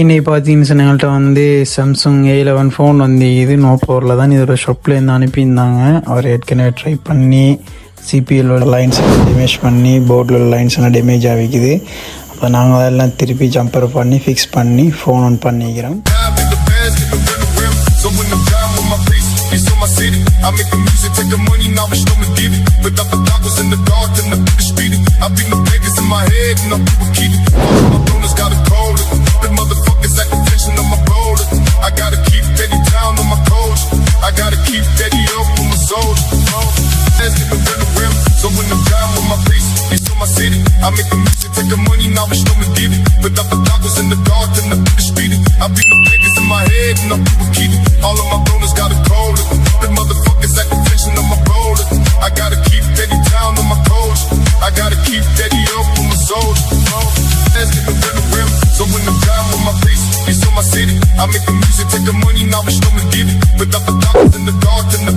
இன்னைக்கு பார்த்தீங்கன்னு சொன்ன எங்கள்கிட்ட வந்து சாம்சங் A11 ஃபோன் வந்து இது நோ பவரில் தான் இதோட ஷாப்லேருந்து அனுப்பியிருந்தாங்க. அவர் ஏற்கனவே ட்ரை பண்ணி சிபிஎல்லோட லைன்ஸ் எல்லாம் டேமேஜ் பண்ணி போர்டில் உள்ள லைன்ஸ் எல்லாம் டேமேஜ் ஆகிக்குது. அப்போ நாங்கள் அதெல்லாம் திருப்பி ஜம்பர் பண்ணி ஃபிக்ஸ் பண்ணி ஃபோன் ஆன் பண்ணிக்கிறோம். I make the music, take the money, now it's no me get it. Put up the dollars in the dark, and the bitch beat it. I beat the Vegas in my head, and the people keep it. All of my bonus got a cold. The motherfuckers at the tension on my roller. I gotta keep Daddy down on my coach. I gotta keep Daddy up on my soul. Let's get the rim, so when I'm down with my face, it's on my city. I make the music, take the money, now it's no me get it. Put up the dollars in the dark, and the